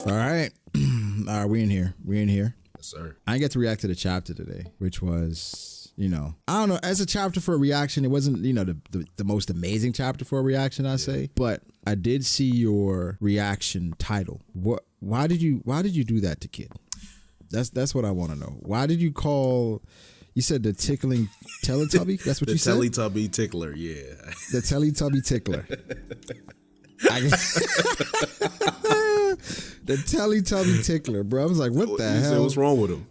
All right. All right, we in here. Yes, sir. I didn't get to react to the chapter today, which was, I don't know, as a chapter for a reaction, it wasn't, the most amazing chapter for a reaction, I say. But I did see your reaction title. Why did you do that to Kid? That's what I want to know. Why did you call... You said the tickling Teletubby? That's what you said? The Teletubby tickler, yeah. The Teletubby tickler. The Teletubby tickler, bro. I was like, what the hell? Said, what's wrong with him?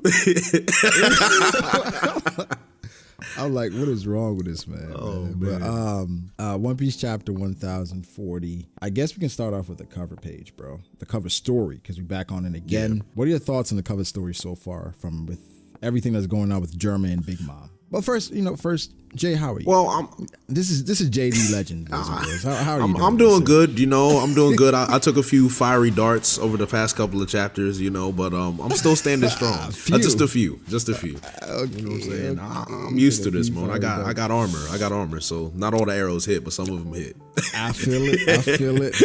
I'm like, what is wrong with this man? Oh, man. But One Piece chapter 1040. I guess we can start off with the cover page, bro. The cover story, because we're back on it again. Yeah. What are your thoughts on the cover story so far with everything that's going on with Germa and Big Mom? Well, first, Jay, how are you? Well, this is JD Legend. How are you doing? I'm doing good. I'm doing good. I took a few fiery darts over the past couple of chapters, but I'm still standing strong. Just a few. Okay, you know what I'm saying? I'm used to this, man. I got armor. So not all the arrows hit, but some of them hit. I feel it.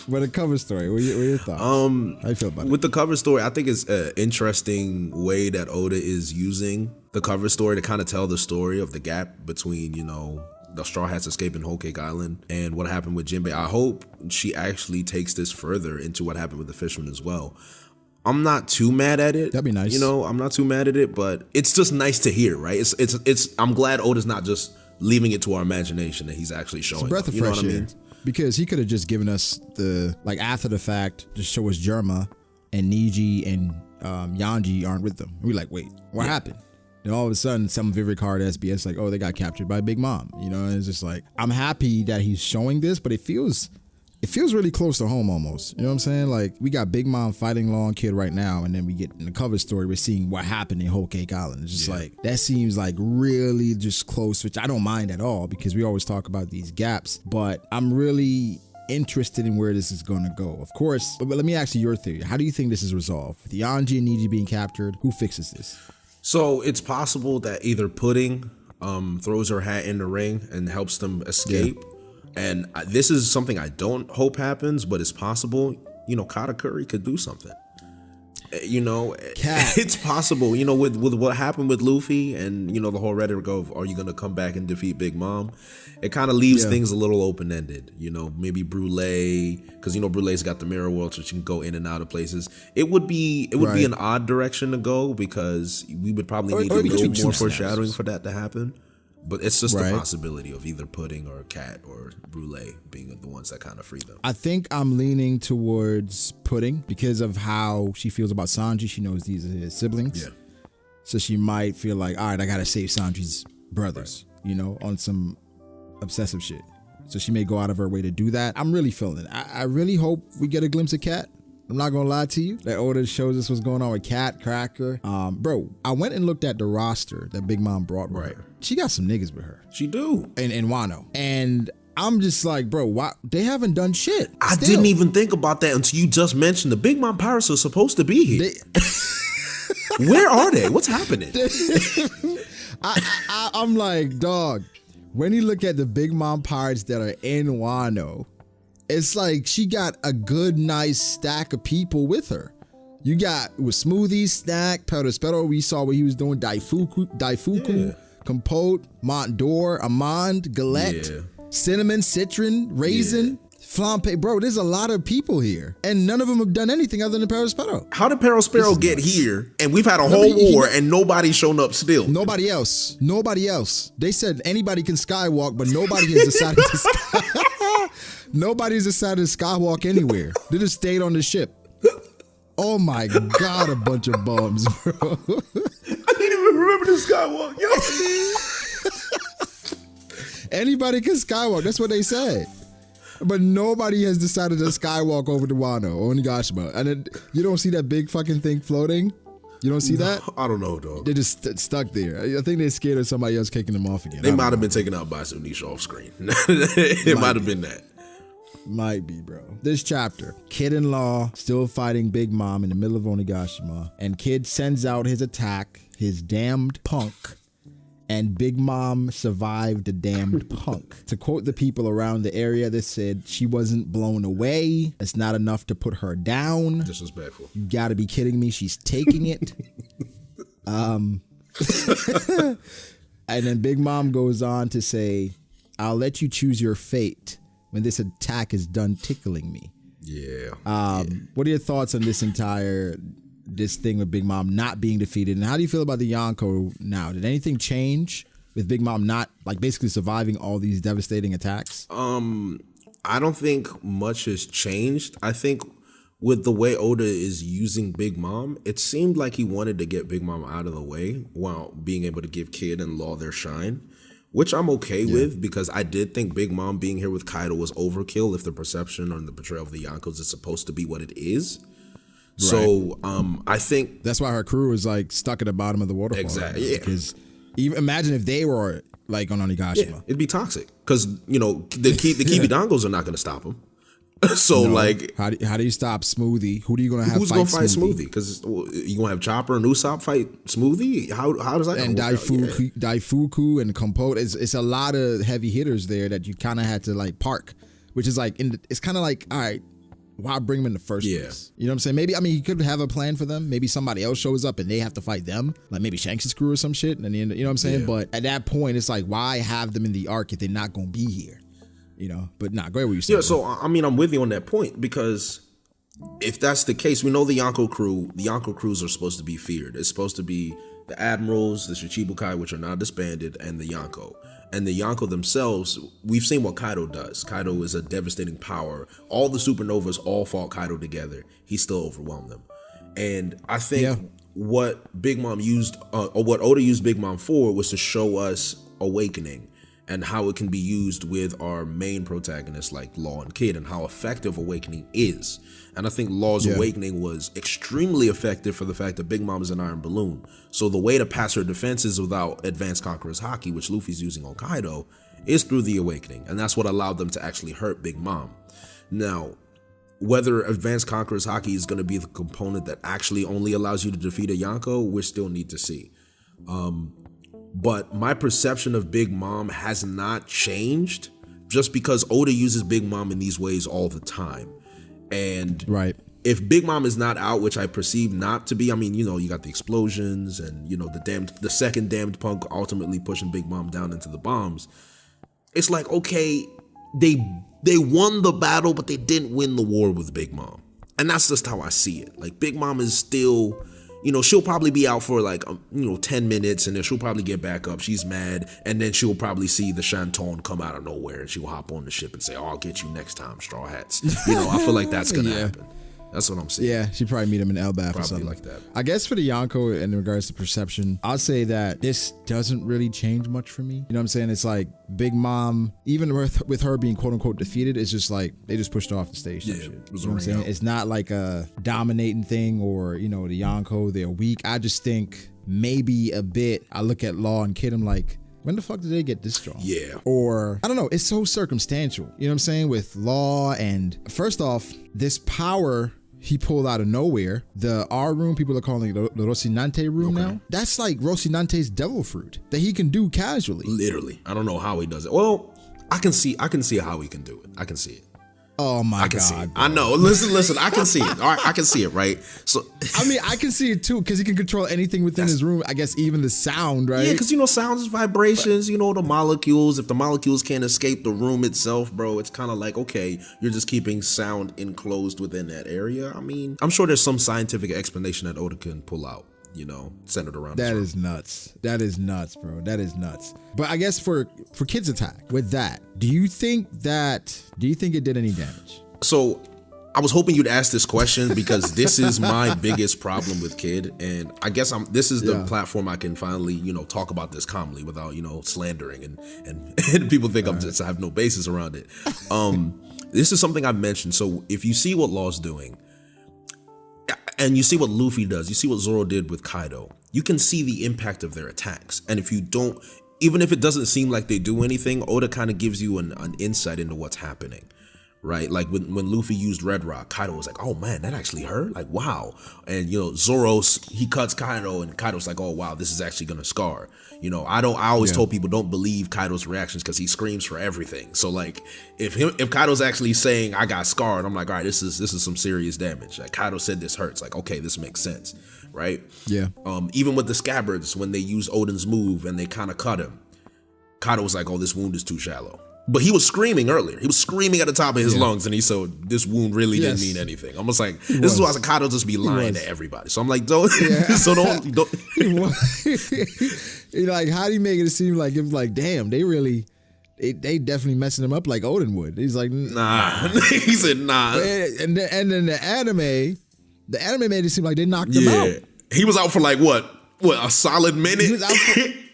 With the cover story, what are your thoughts? How you feel about it? With the cover story, I think it's an interesting way that Oda is using the cover story to kind of tell the story of the gap between, the Straw Hats escaping Whole Cake Island and what happened with Jinbei. I hope she actually takes this further into what happened with the fisherman as well. I'm not too mad at it. That'd be nice. I'm not too mad at it, but it's just nice to hear, right? It's I'm glad Oda's not just leaving it to our imagination, that he's actually showing. It's a breath of fresh air. Because he could have just given us after the fact, just show us Germa and Niji and Yanji aren't with them. We're like, wait, what happened? And all of a sudden, some Vivek card SBS like, oh, they got captured by Big Mom. And it's just like, I'm happy that he's showing this, but it feels really close to home almost. You know what I'm saying? Like, we got Big Mom fighting Long Kid right now, and then we get in the cover story, we're seeing what happened in Whole Cake Island. It's just like, that seems like really just close, which I don't mind at all, because we always talk about these gaps, but I'm really interested in where this is going to go. Of course, but let me ask you your theory. How do you think this is resolved? With Yanji and Niji being captured, who fixes this? So it's possible that either Pudding throws her hat in the ring and helps them escape. Yeah. And this is something I don't hope happens, but it's possible. Katakuri could do something. It's possible. With what happened with Luffy and the whole rhetoric of, are you gonna come back and defeat Big Mom? It kind of leaves things a little open ended. Maybe Brule, because Brule's got the mirror world, so she can go in and out of places. It would be an odd direction to go, because we would probably need a little more foreshadowing for that to happen. But it's just the possibility of either Pudding or Cat or Brule being the ones that kind of free them. I think I'm leaning towards Pudding because of how she feels about Sanji. She knows these are his siblings. Yeah. So she might feel like, all right, I got to save Sanji's brothers, on some obsessive shit. So she may go out of her way to do that. I'm really feeling it. I really hope we get a glimpse of Cat. I'm not gonna lie to you. That Oda shows us what's going on with Cat, Cracker. Bro, I went and looked at the roster that Big Mom brought with her. She got some niggas with her. She do. And Wano. And I'm just like, bro, why they haven't done shit. I didn't even think about that until you just mentioned the Big Mom pirates are supposed to be here. Where are they? What's happening? I'm like, dog, when you look at the Big Mom pirates that are in Wano, it's like she got a good, nice stack of people with her. You got with Smoothie, Snack, Pedro, we saw what he was doing, Daifuku, Compote, Montdor, Amand, Galette, Cinnamon, Citron, Raisin, Flampe. Bro, there's a lot of people here, and none of them have done anything other than Perospero. How did Perospero get here, and we've had a whole war, and nobody's shown up still? Nobody else. They said anybody can skywalk, but nobody has decided to skywalk. Nobody's decided to skywalk anywhere. They just stayed on the ship. Oh my God, a bunch of bums, bro. I didn't even remember the skywalk. Yo. Anybody can skywalk. That's what they said. But nobody has decided to skywalk over to Wano or Onigashima. And then you don't see that big fucking thing floating? You don't see that? I don't know, dog. They're just stuck there. I think they're scared of somebody else kicking them off again. They might have been taken out by Zunesha off screen. It might have been that. Might be, bro. This chapter, Kid-in-law still fighting Big Mom in the middle of Onigashima, and Kid sends out his attack, his damned punk, and Big Mom survived the damned punk. To quote the people around the area, they said she wasn't blown away. It's not enough to put her down. Disrespectful. You gotta be kidding me. She's taking it. And then Big Mom goes on to say, I'll let you choose your fate when this attack is done tickling me. Yeah. What are your thoughts on this thing with Big Mom not being defeated? And how do you feel about the Yonko now? Did anything change with Big Mom not like basically surviving all these devastating attacks? I don't think much has changed. I think with the way Oda is using Big Mom, it seemed like he wanted to get Big Mom out of the way while being able to give Kid and Law their shine, which I'm okay with, because I did think Big Mom being here with Kaido was overkill if the perception or the portrayal of the Yonkos is supposed to be what it is. Right. So I think that's why her crew is like stuck at the bottom of the waterfall. Exactly. Yeah. Because even imagine if they were like on Onigashima. Yeah, it'd be toxic because the Kibidongos are not going to stop them. So like, how do you stop Smoothie? Who do you gonna have? Who's gonna fight Smoothie? Because you gonna have Chopper and Usopp fight Smoothie? How does that? And Daifuku and Compote. It's a lot of heavy hitters there that you kind of had to like park, which is like it's kind of like, all right, why bring them in the first place? You know what I'm saying? Maybe he could have a plan for them. Maybe somebody else shows up and they have to fight them, like maybe Shanks' crew or some shit. And then, you know what I'm saying? Yeah. But at that point, it's like, why have them in the arc if they're not gonna be here? You know, but go ahead what you saying. Yeah, so I mean, I'm with you on that point, because if that's the case, we know the Yonko crews are supposed to be feared. It's supposed to be the admirals, the Shichibukai, which are now disbanded, and the Yonko. And the Yonko themselves, we've seen what Kaido does. Kaido is a devastating power. All the supernovas all fought Kaido together. He still overwhelmed them. And I think what Big Mom used, or what Oda used Big Mom for, was to show us awakening and how it can be used with our main protagonists like Law and Kid, and how effective awakening is. And I think Law's awakening was extremely effective for the fact that Big Mom is an iron balloon. So the way to pass her defenses without advanced Conqueror's Haki, which Luffy's using on Kaido, is through the awakening. And that's what allowed them to actually hurt Big Mom. Now, whether advanced Conqueror's Haki is going to be the component that actually only allows you to defeat a Yonko, we still need to see. But my perception of Big Mom has not changed, just because Oda uses Big Mom in these ways all the time. And if Big Mom is not out, which I perceive not to be, I mean, you got the explosions and, the second damned punk ultimately pushing Big Mom down into the bombs. It's like, okay, they won the battle, but they didn't win the war with Big Mom. And that's just how I see it. Like, Big Mom is still, she'll probably be out for like, 10 minutes, and then she'll probably get back up. She's mad. And then she'll probably see the Shanton come out of nowhere, and she'll hop on the ship and say, "Oh, I'll get you next time, Straw Hats." I feel like that's going to happen. That's what I'm saying. Yeah, she'd probably meet him in Elbaf or something like that. I guess for the Yonko, in regards to perception, I'll say that this doesn't really change much for me. You know what I'm saying? It's like Big Mom, even with her being quote unquote defeated, it's just like they just pushed her off the stage. Yeah, shit. You know what I'm saying? It's not like a dominating thing or, the Yonko, they're weak. I just think maybe a bit, I look at Law and Kid, I'm like, when the fuck did they get this strong? Yeah. Or, I don't know, it's so circumstantial. You know what I'm saying? With Law, and first off, this power he pulled out of nowhere. The R room, people are calling it the Rocinante room now. That's like Rocinante's devil fruit that he can do casually. Literally. I don't know how he does it. Well, I can see how he can do it. I can see it. Oh my God. I know. Listen, I can see it. All right, I can see it, right? So I mean, I can see it too, because he can control anything within his room. I guess even the sound, right? Yeah, because sounds is vibrations, the molecules. If the molecules can't escape the room itself, bro, it's kind of like, okay, you're just keeping sound enclosed within that area. I mean, I'm sure there's some scientific explanation that Oda can pull out, centered around that is nuts. That is nuts, bro. That is nuts. But I guess for Kid's attack, with that, do you think it did any damage? So I was hoping you'd ask this question, because this is my biggest problem with Kid, and I guess this is the platform I can finally, talk about this calmly without, slandering and people think I have no basis around it. This is something I've mentioned. So if you see what Law's doing, and you see what Luffy does, you see what Zoro did with Kaido, you can see the impact of their attacks. And if you don't, even if it doesn't seem like they do anything, Oda kind of gives you an insight into what's happening. right? Like when Luffy used Red Rock, Kaido was like, oh man, that actually hurt? Like, wow. And, you know, Zoro, he cuts Kaido and Kaido's like, oh wow, this is actually gonna scar. You know, I always told people don't believe Kaido's reactions because he screams for everything. So like if Kaido's actually saying I got scarred, I'm like, all right, this is some serious damage. Like Kaido said this hurts. Like, okay, this makes sense, right? Yeah. Even with the scabbards, when they use Odin's move and they kind of cut him, Kaido was like, oh, this wound is too shallow. But he was screaming earlier. He was screaming at the top of his lungs, and he said, this wound really didn't mean anything. Almost like, this is why Kaido just be lying to everybody. So I'm like, don't. Like, how do you make it seem like it was like, damn, they definitely messing him up like Odin would. He's like, nah. He said, nah. And then the anime made it seem like they knocked him out. He was out for like, what, a solid minute?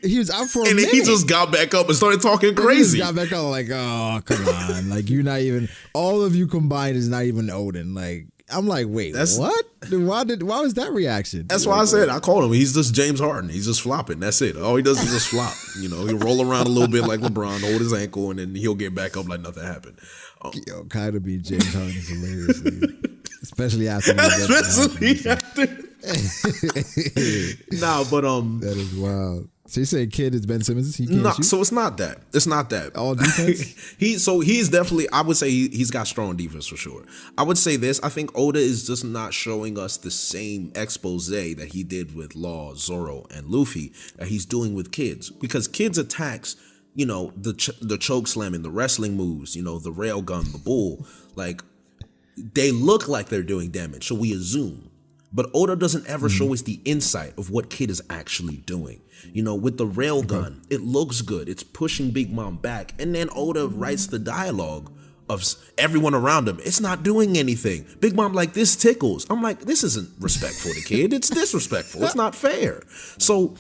He was out for a minute. And then he just got back up and started talking crazy. He just got back up like, oh, come on. Like, you're not even, all of you combined is not even Odin. Like, I'm like, wait, what? Why was that reaction? That's why I said, I called him. He's just James Harden. He's just flopping. That's it. All he does is just flop. You know, he'll roll around a little bit like LeBron, hold his ankle, and then he'll get back up like nothing happened. Yo, kind of be James Harden is hilarious. Especially after. Nah, but that is wild. So you say kid is Ben Simmons? He can't shoot? So it's not that. It's not that. All defense? He's definitely, I would say he's got strong defense for sure. I would say this, I think Oda is just not showing us the same expose that he did with Law, Zoro, and Luffy that he's doing with kids. Because kids attacks, you know, the choke slamming, the wrestling moves, you know, the rail gun, the bull, like they look like they're doing damage. So we assume. But Oda doesn't ever show us the insight of what Kid is actually doing. You know, with the rail gun, it looks good. It's pushing Big Mom back. And then Oda writes the dialogue of everyone around him. It's not doing anything. Big Mom like, this tickles. I'm like, this isn't respectful to Kid. It's disrespectful. It's not fair. So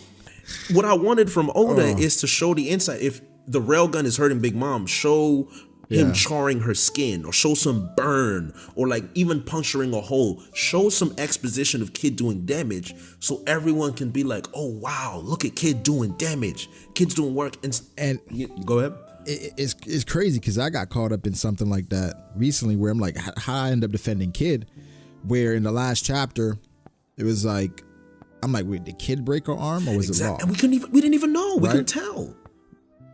what I wanted from Oda is to show the insight. If the rail gun is hurting Big Mom, show him charring her skin, or show some burn, or like even puncturing a hole. Show some exposition of Kid doing damage so everyone can be like, oh wow, look at Kid doing damage. Kid's doing work. And go ahead. It's crazy because I got caught up in something like that recently where I'm like, how I end up defending Kid, where in the last chapter it was like, I'm like, wait, did Kid break her arm or was it Law? And we didn't even know. We couldn't tell.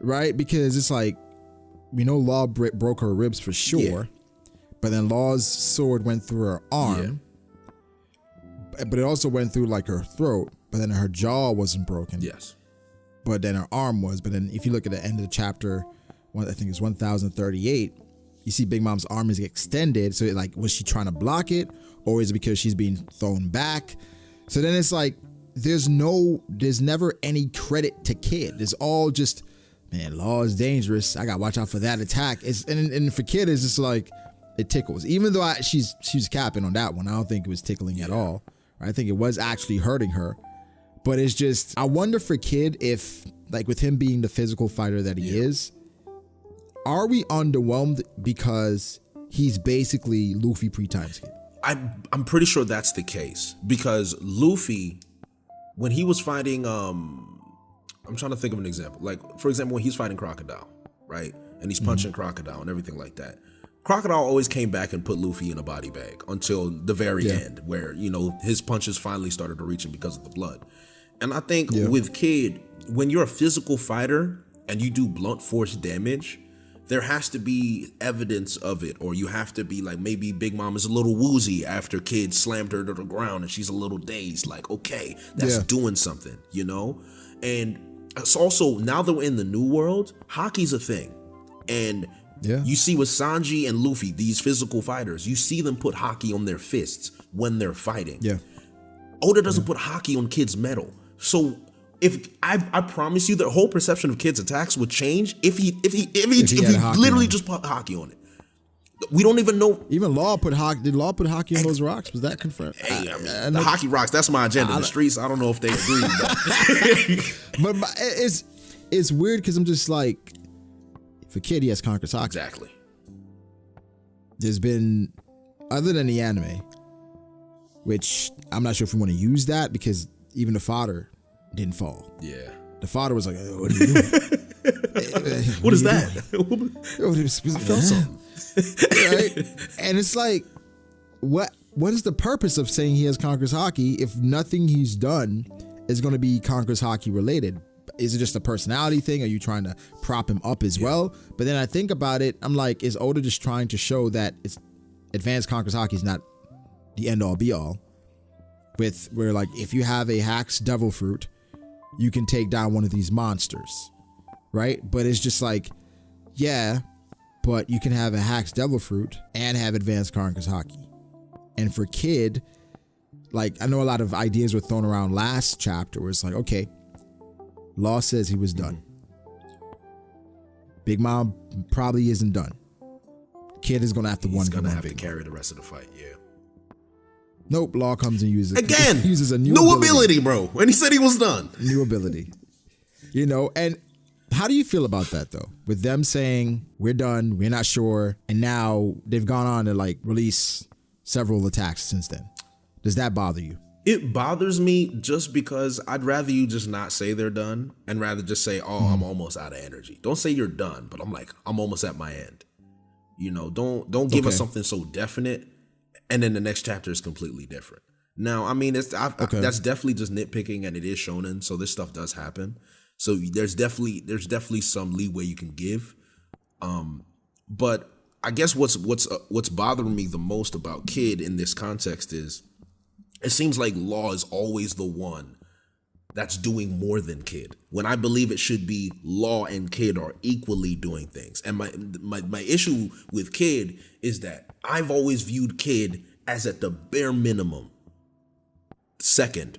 Right? Because it's like, we know Law broke her ribs for sure, but then Law's sword went through her arm, but it also went through like her throat, but then her jaw wasn't broken. Yes. But then her arm was. But then if you look at the end of the chapter, I think it's 1038, you see Big Mom's arm is extended. So like, was she trying to block it, or is it because she's being thrown back? So then it's like, there's never any credit to Kid. It's all just, man, Law is dangerous. I gotta watch out for that attack. And for Kid, it's just like, it tickles. Even though she's capping on that one, I don't think it was tickling at all. I think it was actually hurting her. But it's just, I wonder for Kid if, like with him being the physical fighter that he is, are we underwhelmed because he's basically Luffy pre-time skip? I'm pretty sure that's the case, because Luffy, when he was fighting, I'm trying to think of an example. Like, for example, when he's fighting Crocodile, right? And he's punching Crocodile and everything like that. Crocodile always came back and put Luffy in a body bag until the very end, where, you know, his punches finally started to reach him because of the blood. And I think with Kid, when you're a physical fighter and you do blunt force damage, there has to be evidence of it, or you have to be like, maybe Big Mom is a little woozy after Kid slammed her to the ground and she's a little dazed. Like, okay, that's doing something, you know? And it's also, now that we're in the new world, hockey's a thing. And you see with Sanji and Luffy, these physical fighters, you see them put hockey on their fists when they're fighting. Oda doesn't put hockey on Kid's metal. So if I promise you, the whole perception of Kid's attacks would change if he literally just put hockey on it. We don't even know. Even Law put hockey. Did Law put hockey on those rocks? Was that confirmed? Hey, I mean, the hockey rocks. That's my agenda. The streets, I don't know if they agree. But it's weird because I'm just like, for Kid, he has conquered hockey. Exactly. There's been, other than the anime, which I'm not sure if we want to use that, because even the fodder didn't fall. Yeah. The fodder was like, what are you doing? What is that? I felt something. Right? And it's like, what is the purpose of saying he has conquers Haki if nothing he's done is going to be conquers Haki related? Is it just a personality thing? Are you trying to prop him up as well? But then I think about it, I'm like, is Oda just trying to show that it's advanced conquers Haki is not the end all be all? With where, like, if you have a Hax Devil Fruit, you can take down one of these monsters, right? But it's just like, yeah, but you can have a Hax Devil Fruit and have advanced conquers Haki. And for Kid, like, I know a lot of ideas were thrown around last chapter where it's like, okay, Law says he was done. Big Mom probably isn't done. Kid is gonna have to He's gonna have to carry the rest of the fight. Yeah. Nope. Law comes and uses again. Uses a new ability, bro. And he said he was done. New ability. You know, and how do you feel about that though? With them saying we're done, we're not sure, and now they've gone on to like release several attacks since then. Does that bother you? It bothers me just because I'd rather you just not say they're done and rather just say, oh, I'm almost out of energy. Don't say you're done, but I'm like, I'm almost at my end. You know, don't give us something so definite and then the next chapter is completely different. Now, I mean, that's definitely just nitpicking, and it is shonen, so this stuff does happen. So there's definitely some leeway you can give. But I guess what's bothering me the most about Kid in this context is it seems like Law is always the one that's doing more than Kid, when I believe it should be Law and Kid are equally doing things. And my issue with Kid is that I've always viewed Kid as at the bare minimum second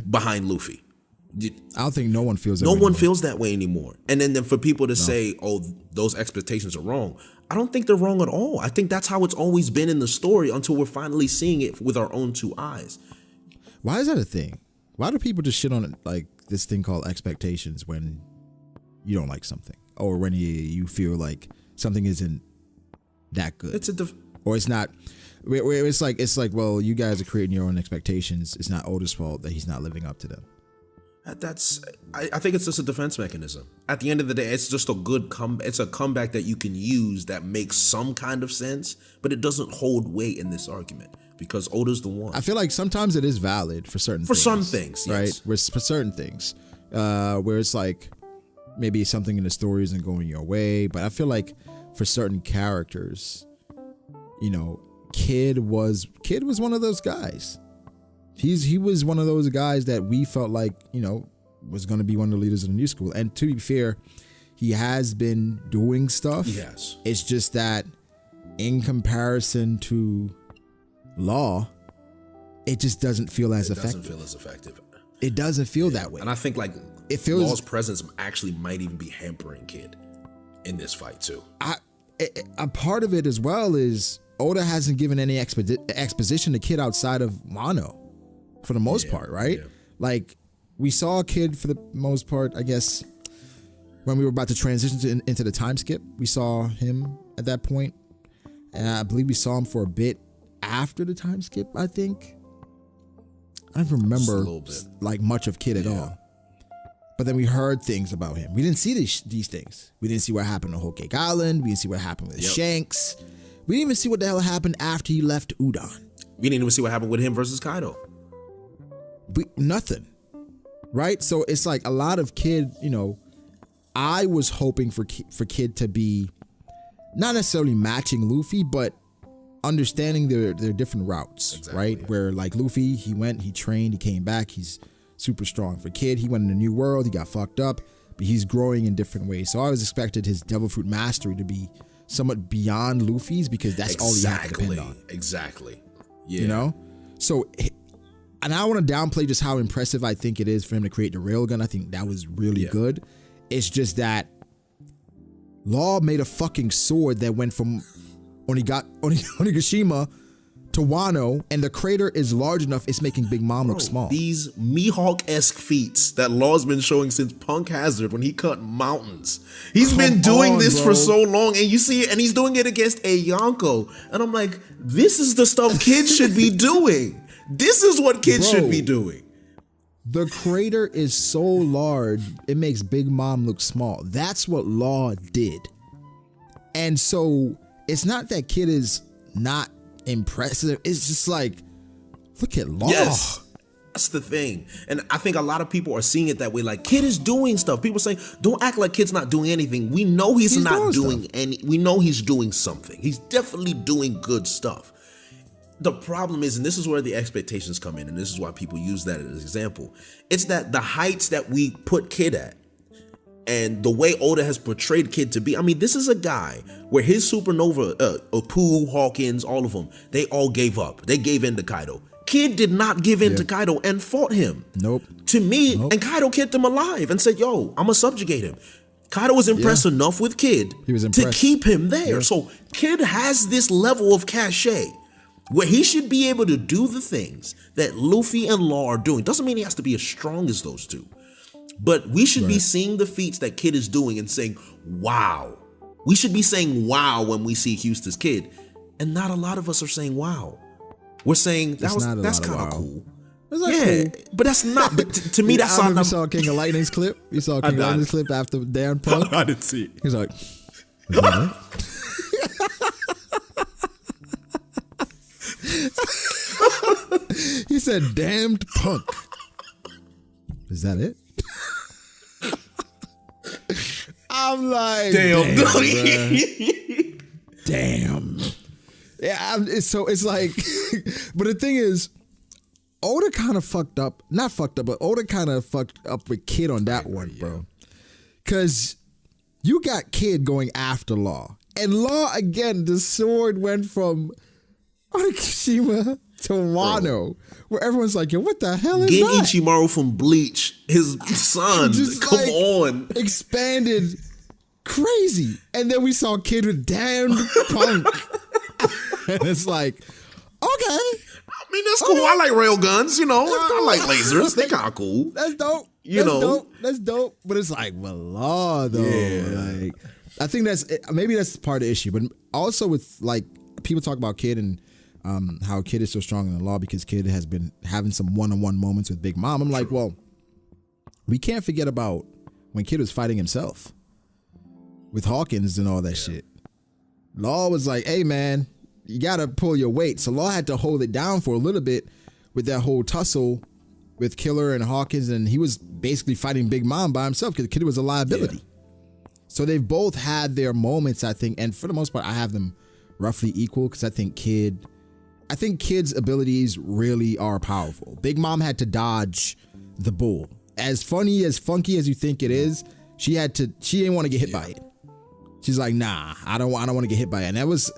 behind Luffy. I don't think no one feels that no way one anymore. feels that way anymore. And then for people to say, oh, those expectations are wrong, I don't think they're wrong at all. I think that's how it's always been in the story until we're finally seeing it with our own two eyes. Why is that a thing? Why do people just shit on like this thing called expectations when you don't like something, or when you feel like something isn't that good? Or it's not. Where it's like, well, you guys are creating your own expectations. It's not Oda's fault that he's not living up to them. I think it's just a defense mechanism. At the end of the day, it's just it's a comeback that you can use that makes some kind of sense, but it doesn't hold weight in this argument because Oda's the one. I feel like sometimes it is valid for certain things. For some things, yes. Right? For certain things. Where it's like maybe something in the story isn't going your way, but I feel like for certain characters, you know, Kid was one of those guys. He was one of those guys that we felt like, you know, was going to be one of the leaders of the new school. And to be fair, he has been doing stuff. Yes. It's just that in comparison to Law, it just doesn't feel as effective. It doesn't feel as effective. It doesn't feel that way. And I think like it feels, Law's presence actually might even be hampering Kid in this fight too. A part of it as well is Oda hasn't given any exposition to Kid outside of Wano. For the most part, right? Yeah. Like, we saw a Kid for the most part, I guess, when we were about to transition into the time skip. We saw him at that point. And I believe we saw him for a bit after the time skip, I think. I don't remember like much of Kid at all. But then we heard things about him. We didn't see these things. We didn't see what happened on Whole Cake Island. We didn't see what happened with Shanks. We didn't even see what the hell happened after he left Udon. We didn't even see what happened with him versus Kaido. Nothing, right? So it's like a lot of Kid, you know, I was hoping for Kid to be not necessarily matching Luffy, but understanding their different routes, right? Where like Luffy, he went, he trained, he came back, he's super strong. For Kid, he went in a new world, he got fucked up, but he's growing in different ways. So I was expected his Devil Fruit mastery to be somewhat beyond Luffy's because that's all he had to depend on. Exactly. Yeah. You know? So... And I want to downplay just how impressive I think it is for him to create the railgun. I think that was really good. It's just that Law made a fucking sword that went from Onigashima to Wano, and the crater is large enough it's making Big Mom look small. These Mihawk-esque feats that Law's been showing since Punk Hazard when he cut mountains. He's been doing this for so long, and you see it, and he's doing it against a Yonko. And I'm like, this is the stuff kids should be doing. This is what kids should be doing. The crater is so large, it makes Big Mom look small. That's what Law did. And so it's not that Kid is not impressive. It's just like, look at Law. Yes. That's the thing. And I think a lot of people are seeing it that way. Like, Kid is doing stuff. People say, don't act like Kid's not doing anything. We know he's not doing any. We know he's doing something. He's definitely doing good stuff. The problem is, and this is where the expectations come in, and this is why people use that as an example. It's that the heights that we put Kid at and the way Oda has portrayed Kid to be. I mean, this is a guy where his supernova, Apu, Hawkins, all of them, they all gave up. They gave in to Kaido. Kid did not give in to Kaido and fought him. Nope. To me, and Kaido kept him alive and said, yo, I'm going to subjugate him. Kaido was impressed enough with Kid to keep him there. Yeah. So Kid has this level of cachet where he should be able to do the things that Luffy and Law are doing. Doesn't mean he has to be as strong as those two. But we should be seeing the feats that Kid is doing and saying, wow. We should be saying wow when we see Husta's Kid. And not a lot of us are saying wow. We're saying that's kind of cool. Yeah, cool. But that's not. But to me, that's not. You saw King of Lightning's clip. You saw King of Lightning's clip after Damn Punk. I didn't see it. He's like, he said, "Damned Punk." Is that it? I'm like, damn. Yeah, it's like, but the thing is, Oda kind of fucked up. Not fucked up, but Oda kind of fucked up with Kid on that one, bro. Because you got Kid going after Law. And Law, again, the sword went from Onigashima to Wano, where everyone's like, yo, what the hell is Gen that? Ichimaru from Bleach, his son, come on. Expanded crazy. And then we saw Kid with Damned Punk. And it's like, okay. I mean, that's cool. I like rail guns, you know. I like lasers. They kind of cool. That's dope. That's dope. But it's like, well, Law, though. Yeah. Like, I think maybe that's part of the issue. But also with, like, people talk about Kid and how Kid is so strong in the Law because Kid has been having some one-on-one moments with Big Mom. I'm like, well, we can't forget about when Kid was fighting himself with Hawkins and all that shit. Law was like, hey, man, you got to pull your weight. So Law had to hold it down for a little bit with that whole tussle with Killer and Hawkins. And he was basically fighting Big Mom by himself because Kid was a liability. Yeah. So they've both had their moments, I think. And for the most part, I have them roughly equal because I think Kid's abilities really are powerful. Big Mom had to dodge the bull. As funny, as funky as you think it is, she didn't want to get hit by it. She's like, nah, I don't want to get hit by it. And that was,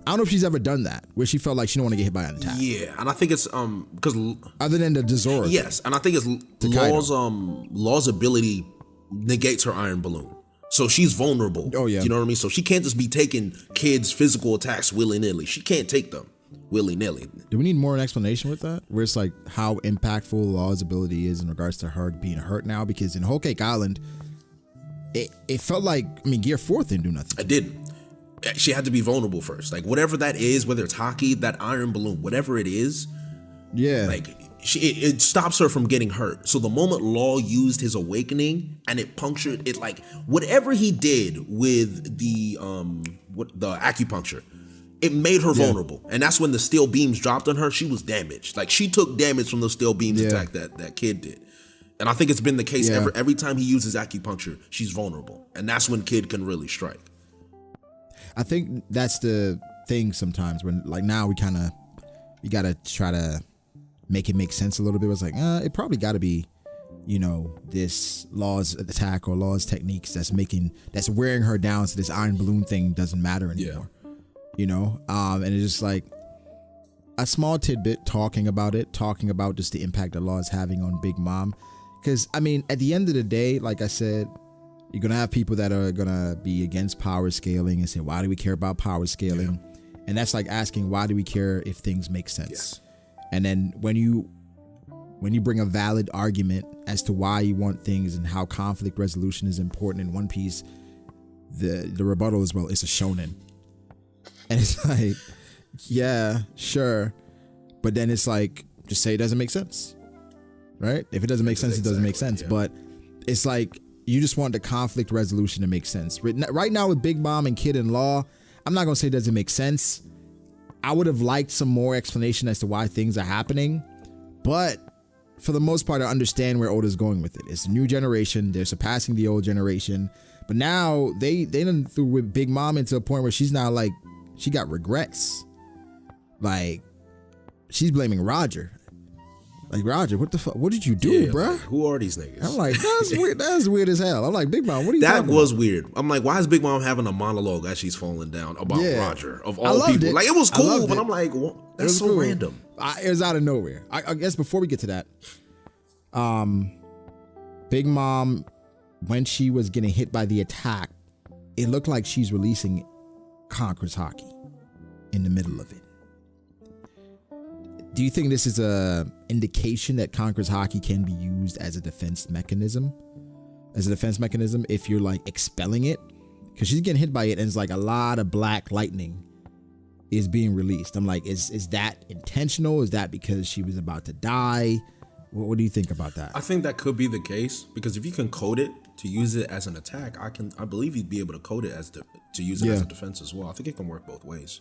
I don't know if she's ever done that, where she felt like she don't want to get hit by an attack. Yeah, and I think it's because other than the Zoro. Yes, and I think it's Law's ability negates her iron balloon. So she's vulnerable. Oh yeah. You know what I mean? So she can't just be taking Kid's physical attacks willy-nilly. She can't take them willy-nilly. Do we need more explanation with that? Where it's like how impactful Law's ability is in regards to her being hurt now? Because in Whole Cake Island, it felt like, I mean, Gear 4 didn't do nothing. I didn't. She had to be vulnerable first. Like, whatever that is, whether it's hockey, that iron balloon, whatever it is, like, it stops her from getting hurt. So the moment Law used his awakening and it punctured it, like, whatever he did with the acupuncture, it made her vulnerable. And that's when the steel beams dropped on her. She was damaged. Like, she took damage from the steel beams attack that Kid did. And I think it's been the case every time he uses acupuncture, she's vulnerable. And that's when Kid can really strike. I think that's the thing sometimes when, like, now you got to try to make it make sense a little bit. It's like, it probably got to be, you know, this Law's attack or Law's techniques that's wearing her down, so this iron balloon thing doesn't matter anymore. You know? And it's just like a small tidbit talking about just the impact that Law is having on Big Mom. Because, I mean, at the end of the day, like I said, you're going to have people that are going to be against power scaling and say, why do we care about power scaling? Yeah. And that's like asking, why do we care if things make sense? Yes. And then when you bring a valid argument as to why you want things and how conflict resolution is important in One Piece, the rebuttal is, well, it's a shonen. And it's like, yeah, sure. But then it's like, just say it doesn't make sense. Right? If it doesn't make sense, it doesn't make sense. Yeah. But it's like, You just want the conflict resolution to make sense. Right now with Big Mom and Kid-in-Law, I'm not going to say it doesn't make sense. I would have liked some more explanation as to why things are happening. But for the most part, I understand where Oda's going with it. It's a new generation. They're surpassing the old generation. But now they done threw with Big Mom into a point where she's now like, she got regrets. Like, she's blaming Roger. Like, Roger, what the fuck? What did you do, bruh? Like, who are these niggas? I'm like, that's weird. That's weird as hell. I'm like, Big Mom, what are you talking about? That was weird. I'm like, why is Big Mom having a monologue as she's falling down about Roger, of all people? Like, it was cool, but I'm like, what? That's so cool. Random. It was out of nowhere. I guess before we get to that, Big Mom, when she was getting hit by the attack, it looked like she's releasing Conqueror's Haki in the middle of it. Do you think this is a indication that Conqueror's Haki can be used as a defense mechanism? If you're like expelling it? Because she's getting hit by it and it's like a lot of black lightning is being released. I'm like, is that intentional? Is that because she was about to die? What do you think about that? I think that could be the case, because if you can code it to use it as an attack, I believe you'd be able to code it as to use it as a defense as well. I think it can work both ways.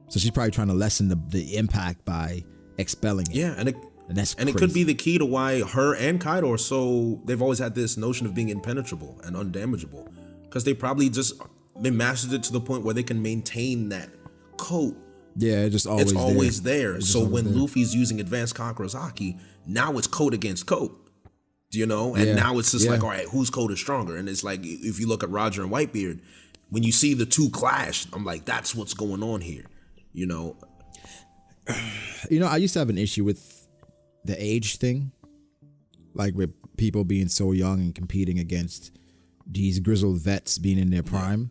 So she's probably trying to lessen the impact by expelling it. Yeah, and that's it could be the key to why her and Kaido are they've always had this notion of being impenetrable and undamageable, because they probably they mastered it to the point where they can maintain that coat. Yeah, it's always there. So when Luffy's using Advanced Conqueror's Haki, now it's coat against coat. Do you know? And now it's just like, all right, whose coat is stronger? And it's like, if you look at Roger and Whitebeard, when you see the two clash, I'm like, that's what's going on here. You know, I used to have an issue with the age thing, like with people being so young and competing against these grizzled vets being in their prime.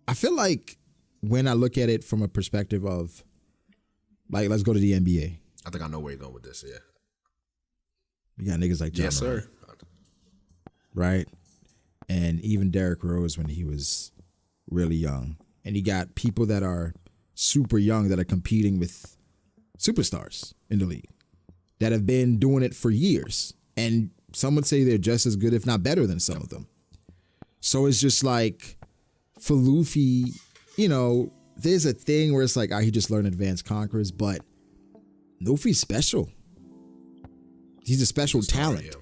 I feel like when I look at it from a perspective of, like, let's go to the NBA. I think I know where you're going with this. Yeah, you got niggas like John, yes, sir, right? And even Derrick Rose when he was really young, and you got people that are super young that are competing with superstars in the league that have been doing it for years, and some would say they're just as good, if not better, than some of them. So it's just like, for Luffy, there's a thing where it's like, he just learned Advanced Conquerors, but Luffy's special. He's a special talent. Yeah.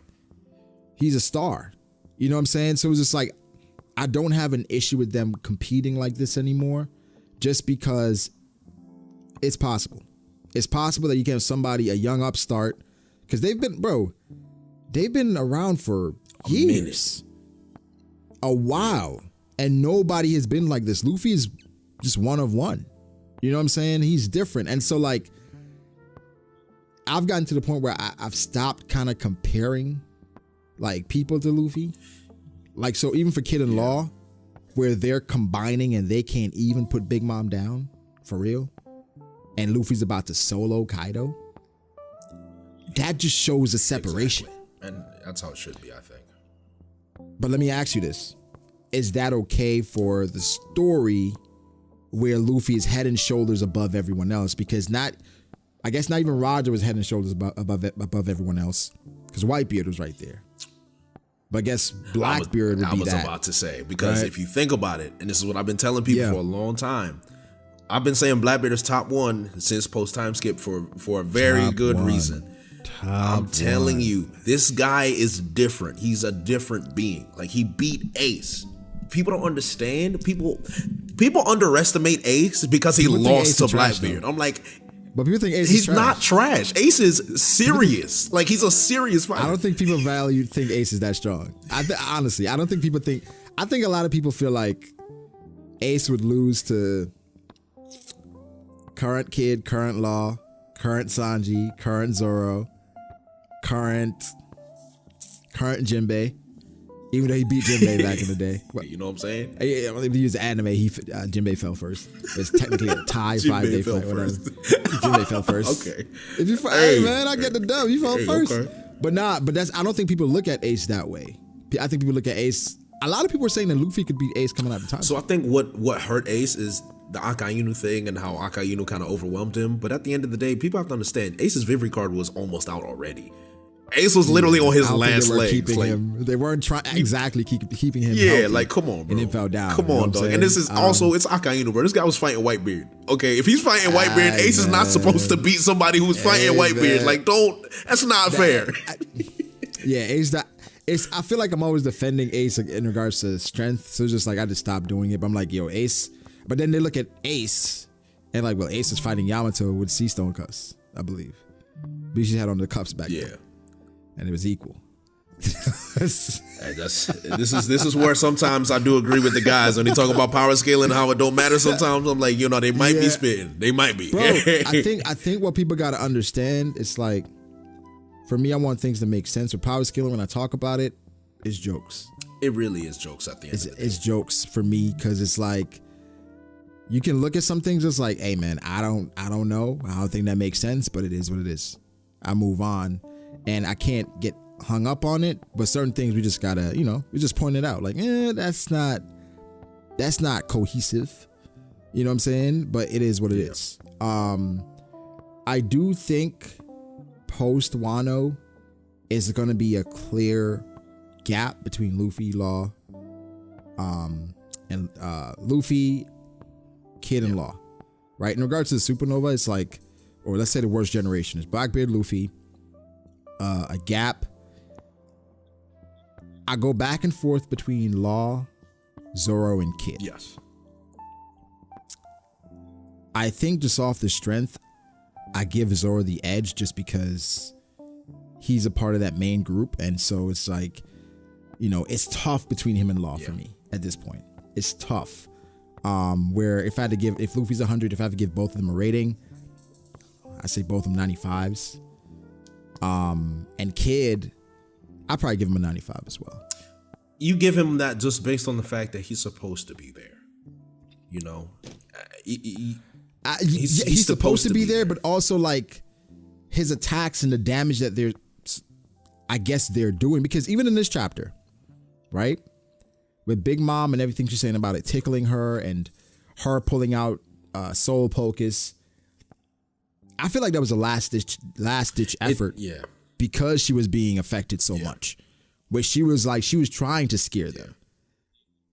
He's a star. You know what I'm saying? So it's just like, I don't have an issue with them competing like this anymore, just because it's possible. It's possible that you can have somebody, a young upstart, because they've been around for years, a while, and nobody has been like this. Luffy is just one of one. You know what I'm saying? He's different. And so, like, I've gotten to the point where I've stopped kind of comparing, like, people to Luffy. Like, so even for Kid-in-Law, where they're combining and they can't even put Big Mom down, for real, and Luffy's about to solo Kaido, that just shows a separation. Exactly. And that's how it should be, I think. But let me ask you this. Is that okay for the story where Luffy is head and shoulders above everyone else? Because I guess not even Roger was head and shoulders above everyone else, because Whitebeard was right there. But I guess Blackbeard would be that. I was about to say, because if you think about it, and this is what I've been telling people for a long time, I've been saying Blackbeard is top one since post time skip for a very good reason. I'm telling you, this guy is different. He's a different being. Like, he beat Ace. People don't understand. People underestimate Ace because he lost to Blackbeard. I'm like, but people think Ace he's is trash. Not trash. Ace is serious. Like, he's a serious fighter. I don't think people think Ace is that strong. Honestly, I don't think people think. I think a lot of people feel like Ace would lose to current Kid, current Law, current Sanji, current Zoro, current Jinbei. Even though he beat Jinbei back in the day. You know what I'm saying? If you use anime, Jinbei fell first. It's technically a tie 5-day fight. Jinbei fell first. Okay. If you hey man, I get the dub. You fell first. Okay. But I don't think people look at Ace that way. I think people look at Ace. A lot of people are saying that Luffy could beat Ace coming out of the time. So I think what hurt Ace is the Akainu thing and how Akainu kind of overwhelmed him. But at the end of the day, people have to understand Ace's Vivi card was almost out already. Ace was literally on his last legs. They weren't trying keeping him. Yeah, healthy, like come on, bro. And then fell down. Come on, dog. And this is also it's Akainu, bro. This guy was fighting Whitebeard. Okay, if he's fighting Whitebeard, Ace is not supposed to beat somebody who's fighting Whitebeard. Like, that's not fair. Ace. I feel like I'm always defending Ace in regards to strength. So it's just like I just stopped doing it. But I'm like, yo, Ace. But then they look at Ace and like, well, Ace is fighting Yamato with Sea Stone cuffs, I believe. But she had on the cuffs back then. And it was equal. This is where sometimes I do agree with the guys when they talk about power scaling and how it don't matter sometimes. I'm like, they might be spitting. They might be. Bro, I think what people got to understand, it's like, for me, I want things to make sense. With power scaling, when I talk about it, it's jokes. It really is jokes at the end of the day. It's jokes for me because it's like, you can look at some things it's like, hey man, I don't know. I don't think that makes sense, but it is what it is. I move on. And I can't get hung up on it, but certain things we just gotta, we just point it out. Like, that's not cohesive. You know what I'm saying? But it is what it is. I do think post Wano is gonna be a clear gap between Luffy, Law, and Luffy, Kid, and Law. Right? In regards to the Supernova, it's like, or let's say the worst generation is Blackbeard, Luffy, a gap. I go back and forth between Law, Zoro, and Kid. Yes. I think just off the strength, I give Zoro the edge just because he's a part of that main group. And so it's like, it's tough between him and Law for me at this point. It's tough. Where if Luffy's 100, if I have to give both of them a rating, I say both of them 95s. And Kid, I probably give him a 95 as well. You give him that just based on the fact that he's supposed to be there. He's supposed to be there, but also like his attacks and the damage that they're doing. Because even in this chapter, right, with Big Mom and everything she's saying about it tickling her and her pulling out Soul Pocus, I feel like that was a last ditch effort. Because she was being affected so much. Where she was trying to scare them.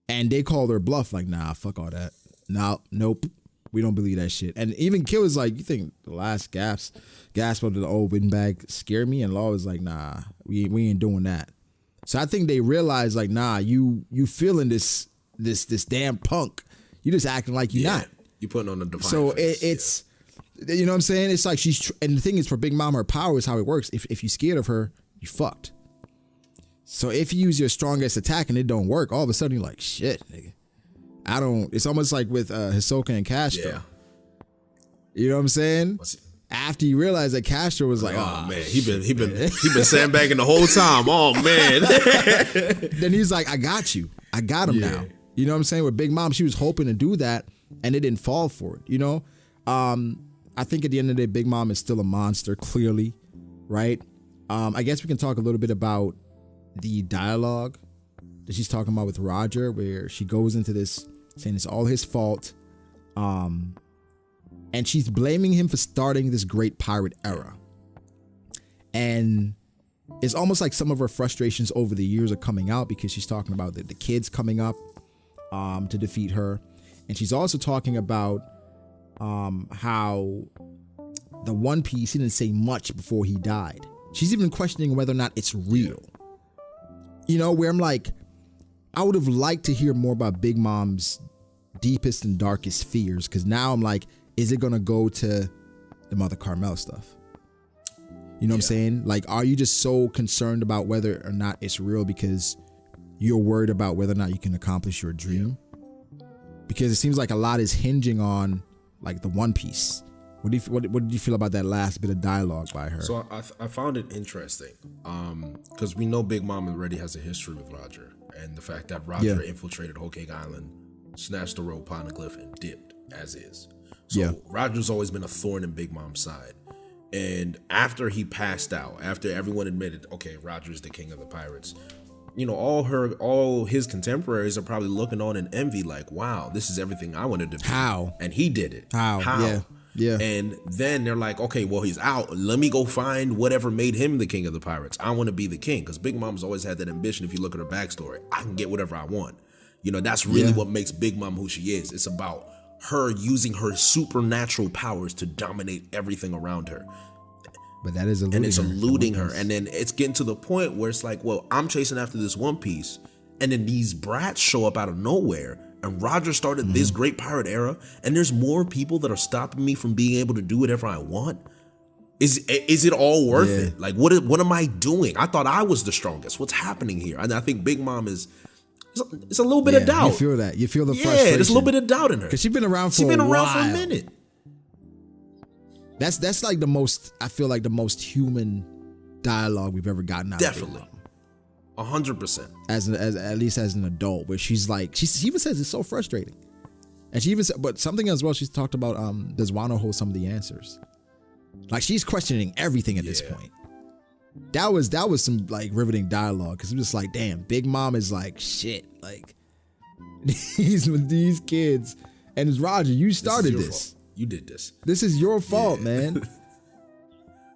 And they called her bluff, like, nah, fuck all that. Nope. We don't believe that shit. And even Kill was like, you think the last gasp of the old windbag scared me? And Law was like, nah, we ain't doing that. So I think they realized, like, nah, you feeling this damn punk. You just acting like you're not. You putting on a defiant So face. it's you know what I'm saying? It's like and the thing is, for Big Mom, her power is how it works. If you're scared of her, you fucked. So if you use your strongest attack and it don't work, all of a sudden you're like, shit, nigga. It's almost like with Hisoka and Castro. Yeah. You know what I'm saying? After you realize that Castro was like, oh man, he been sandbagging the whole time. Oh man. Then he's like, I got you. I got him now. You know what I'm saying? With Big Mom, she was hoping to do that and it didn't fall for it, I think at the end of the day, Big Mom is still a monster, clearly, right? I guess we can talk a little bit about the dialogue that she's talking about with Roger, where she goes into this saying it's all his fault. And she's blaming him for starting this great pirate era. And it's almost like some of her frustrations over the years are coming out because she's talking about the kids coming up to defeat her. And she's also talking about how the One Piece, he didn't say much before he died. She's even questioning whether or not it's real. Where I'm like, I would have liked to hear more about Big Mom's deepest and darkest fears, because now I'm like, is it gonna go to the Mother Carmel stuff? You know what I'm saying? Like, are you just so concerned about whether or not it's real because you're worried about whether or not you can accomplish your dream? Because it seems like a lot is hinging on like the One Piece. What did you feel about that last bit of dialogue by her? So I found it interesting because we know Big Mom already has a history with Roger, and the fact that Roger infiltrated Whole Cake Island, snatched the rope poneglyph, and dipped as is. So Roger's always been a thorn in Big Mom's side. And after he passed out, after everyone admitted, okay, Roger's the king of the pirates, all his contemporaries are probably looking on in envy, like, wow, this is everything I wanted to be. How? And he did it. How? Yeah. And then they're like, okay, well, he's out. Let me go find whatever made him the king of the pirates. I want to be the king, because Big Mom's always had that ambition. If you look at her backstory, I can get whatever I want. You know, that's really what makes Big Mom who she is. It's about her using her supernatural powers to dominate everything around her. But that is eluding and it's her eluding her. And then it's getting to the point where it's like, well, I'm chasing after this One Piece, and then these brats show up out of nowhere, and Roger started this great pirate era, and there's more people that are stopping me from being able to do whatever I want. Is it all worth it? Like, what am I doing? I thought I was the strongest. What's happening here? And I think Big Mom is, it's a little bit of doubt. You feel that. You feel the frustration. Yeah, there's a little bit of doubt in her. Because she's been around for a minute. That's like the most, I feel like the most human dialogue we've ever gotten out of Big Mom. 100%. As at least as an adult, where she's like, she even says it's so frustrating. And she even said, but something as well, she's talked about, does Wano hold some of the answers? Like, she's questioning everything at this point. That was some like riveting dialogue, because it was like, damn, Big Mom is like, shit, like these kids, and it's Roger, you started this. You did this. This is your fault, man.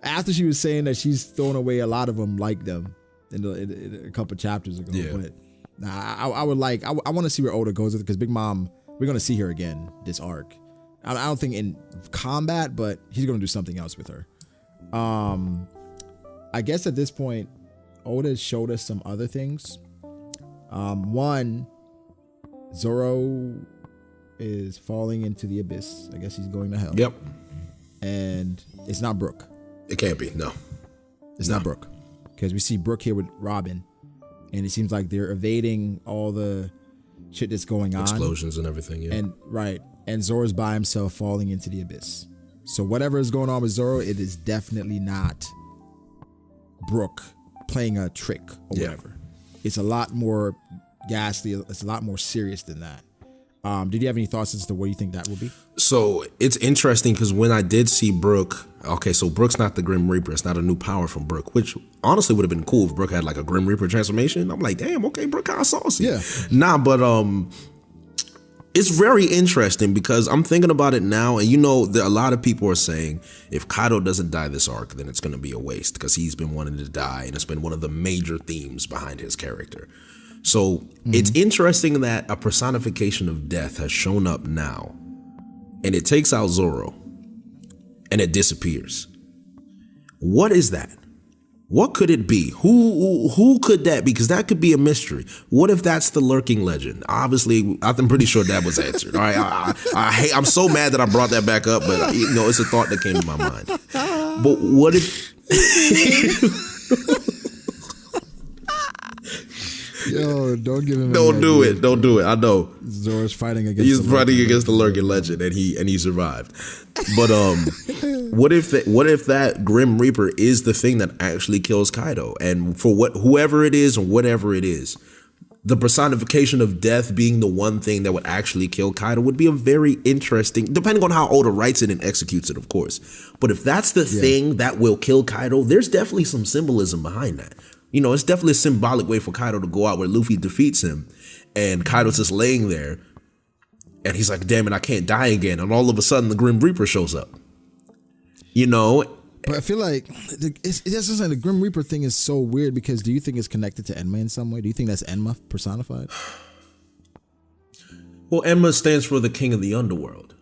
After she was saying that she's thrown away a lot of them like them in a couple chapters ago. But I want to see where Oda goes with it, because Big Mom, we're going to see her again this arc. I don't think in combat, but he's going to do something else with her. I guess at this point, Oda showed us some other things. One, Zoro is falling into the abyss. I guess he's going to hell. Yep. And it's not Brook. It can't be. No. It's not Brook. Because we see Brook here with Robin, and it seems like they're evading all the shit that's going on. Explosions and everything, yeah. And Zoro's by himself falling into the abyss. So whatever is going on with Zoro, it is definitely not Brook playing a trick or whatever. It's a lot more ghastly. It's a lot more serious than that. Did you have any thoughts as to what you think that will be? So it's interesting, because when I did see Brook, okay, so Brook's not the Grim Reaper. It's not a new power from Brook, which honestly would have been cool if Brook had like a Grim Reaper transformation. I'm like, damn, okay, Brook kind of saucy. Yeah. Nah, but it's very interesting, because I'm thinking about it now, and you know, a lot of people are saying if Kaido doesn't die this arc, then it's going to be a waste, because he's been wanting to die, and it's been one of the major themes behind his character. So it's interesting that a personification of death has shown up now, and it takes out Zoro, and it disappears. What is that? What could it be? Who could that be? Because that could be a mystery. What if that's the lurking legend? Obviously, I'm pretty sure that was answered. All right, I'm so mad that I brought that back up, but you know, it's a thought that came to my mind. But what if? Yo, don't give him. Don't do it. Don't do it. I know. Zoro's fighting against. He's fighting against the lurking legend, and he survived. But what if that Grim Reaper is the thing that actually kills Kaido? And for whoever it is or whatever it is, the personification of death being the one thing that would actually kill Kaido would be a very interesting, depending on how Oda writes it and executes it, of course. But if that's the thing that will kill Kaido, there's definitely some symbolism behind that. You know, it's definitely a symbolic way for Kaido to go out where Luffy defeats him, and Kaido's just laying there, and he's like, damn it, I can't die again. And all of a sudden, the Grim Reaper shows up. You know? But I feel like it's just like the Grim Reaper thing is so weird, because do you think it's connected to Enma in some way? Do you think that's Enma personified? Well, Enma stands for the King of the Underworld.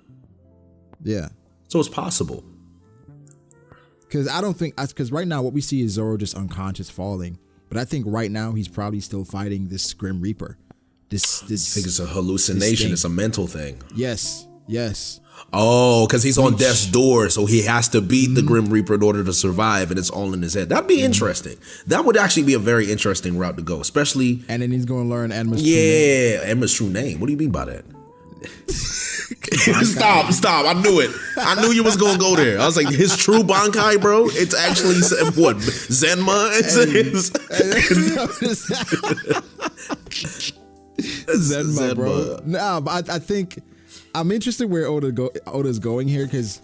Yeah. So it's possible. Because I don't think, because right now what we see is Zoro just unconscious falling. But I think right now he's probably still fighting this Grim Reaper. This. I think it's a hallucination. It's a mental thing. Yes. Oh, because he's on death's door, so he has to beat the Grim Reaper in order to survive, and it's all in his head. That'd be interesting. That would actually be a very interesting route to go, especially. And then he's going to learn Enma's true name. Enma's true name. What do you mean by that? Stop. I knew it. I knew you was going to go there. I was like, his true Bankai, bro? It's actually, what, Zenma? Zenma, bro. No, but I think I'm interested where Oda's going here, because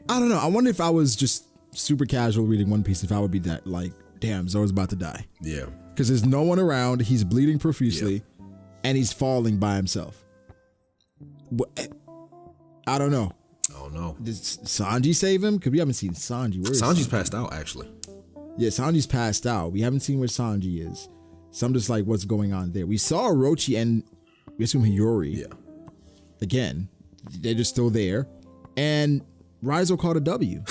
I don't know. I wonder if I was just super casual reading One Piece, if I would be that, like, damn, Zoro's about to die. Yeah. Because there's no one around. He's bleeding profusely, and he's falling by himself. I don't know. don't know. Did Sanji save him? Because we haven't seen Sanji. Where is Sanji's passed out, actually. Yeah, Sanji's passed out. We haven't seen where Sanji is. So I'm just like, what's going on there? We saw Orochi and we assume Hiyori. Yeah. Again, they're just still there. And Raizo caught a W.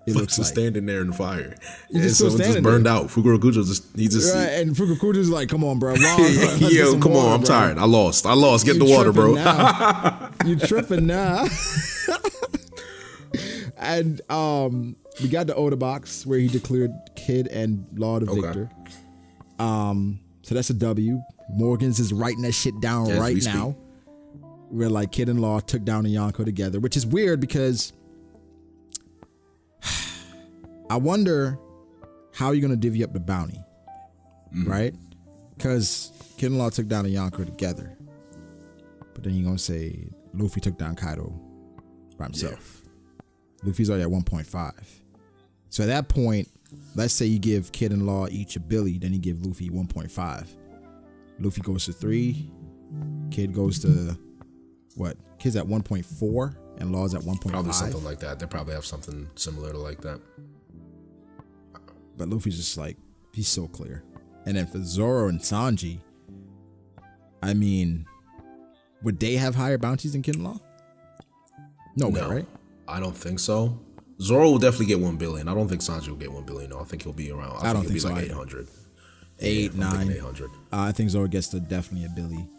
It looks just like. Standing there in the fire. He's just still standing burned there. out. Fukurokujo right, and Fukurokujo's like, come on, bro. Yo, come on, I'm tired. I lost. Get the water, bro. You tripping now. And we got the Oda box where he declared Kid and Law the victor. So that's a W. Morgans is writing that shit down right now. Where like Kid and Law took down the Yonko together, which is weird because I wonder how you're gonna divvy up the bounty, right? Because Kid and Law took down the Yonko together, but then you're gonna say Luffy took down Kaido by himself. Yeah. Luffy's already at 1.5. So at that point, let's say you give Kid and Law each a billy, then you give Luffy 1.5. Luffy goes to 3. Kid goes to what? Kid's at 1.4 and Law's at 1.5. Probably something like that. They probably have something similar to like that. But Luffy's just like, he's so clear. And then for Zoro and Sanji, I mean, would they have higher bounties than Kid and Law? No way, right? I don't think so. Zoro will definitely get 1 billion. I don't think Sanji will get 1 billion. No, I think he'll be around. I think he'll be so, like 800. 8, 9. 800. I think Zoro gets to definitely a billy.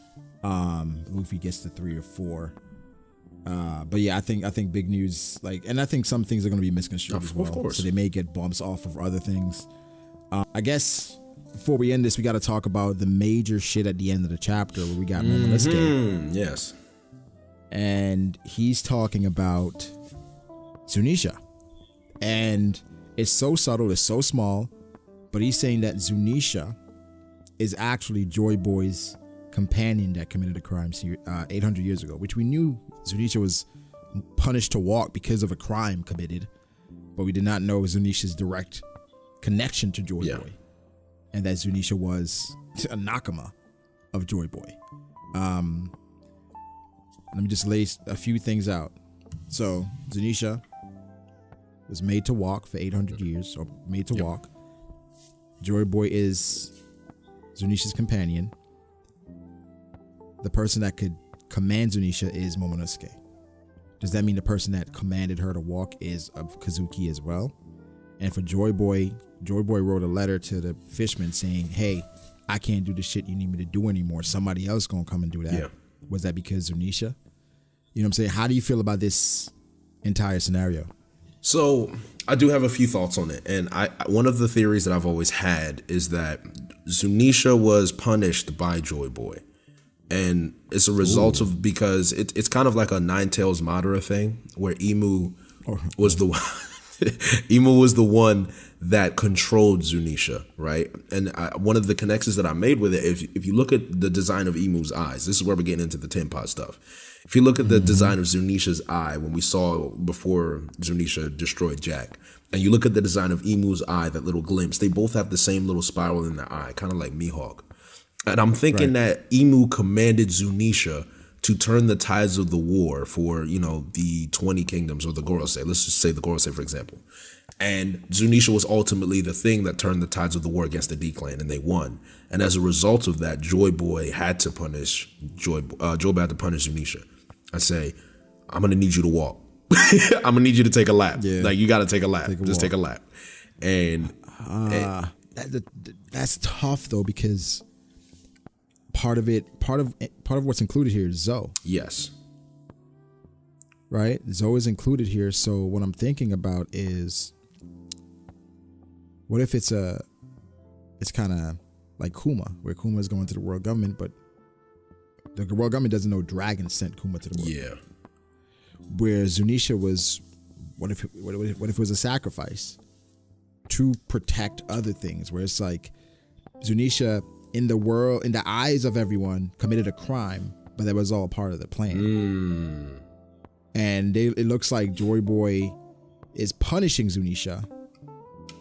Luffy gets to 3 or 4. But yeah, I think big news, like, and I think some things are going to be misconstrued as well. Of course. So they may get bumps off of other things. I guess before we end this, we got to talk about the major shit at the end of the chapter where we got Momonosuke. Yes. And he's talking about Zunesha. And it's so subtle, it's so small, but he's saying that Zunesha is actually Joy Boy's companion that committed a crime 800 years ago, which we knew Zunesha was punished to walk because of a crime committed, but we did not know Zunesha's direct connection to Joy Boy, and that Zunesha was a nakama of Joy Boy. Let me just lay a few things out. So Zunesha was made to walk for 800 years, or made to walk. Joy Boy is Zunesha's companion. The person that could command Zunesha is Momonosuke. Does that mean the person that commanded her to walk is of Kazuki as well? And for Joy Boy wrote a letter to the fishman saying, hey, I can't do the shit you need me to do anymore. Somebody else gonna come and do that. Yeah. Was that because Zunesha? You know what I'm saying? How do you feel about this entire scenario? So I do have a few thoughts on it. And one of the theories that I've always had is that Zunesha was punished by Joy Boy. And it's a result of, because it's kind of like a Nine Tails Madara thing where Imu was the one that controlled Zunesha, right? And one of the connections that I made with it, if you look at the design of Imu's eyes, this is where we're getting into the tin pot stuff. If you look at the design of Zunesha's eye, when we saw before Zunesha destroyed Jack, and you look at the design of Imu's eye, that little glimpse, they both have the same little spiral in their eye, kind of like Mihawk. And I'm thinking that Imu commanded Zunesha to turn the tides of the war for, the 20 kingdoms or the Gorosei. Let's just say the Gorosei, for example. And Zunesha was ultimately the thing that turned the tides of the war against the D-Clan, and they won. And as a result of that, Joy Boy had to punish Joy Boy had to punish Zunesha. I say, I'm gonna need you to walk. I'm gonna need you to take a lap. Yeah. Like, you gotta take a lap. Take a lap. And that's tough though, because part of what's included here is Zoe. Yes. Right? Zoe is included here. So what I'm thinking about is, what if it's kind of like Kuma, where Kuma is going to the world government, but the world government doesn't know Dragon sent Kuma to the world. Yeah. Where Zunesha was, what if it was a sacrifice to protect other things? Where it's like Zunesha, in the eyes of everyone, committed a crime, but that was all part of the plan. And it looks like Joy Boy is punishing Zunesha,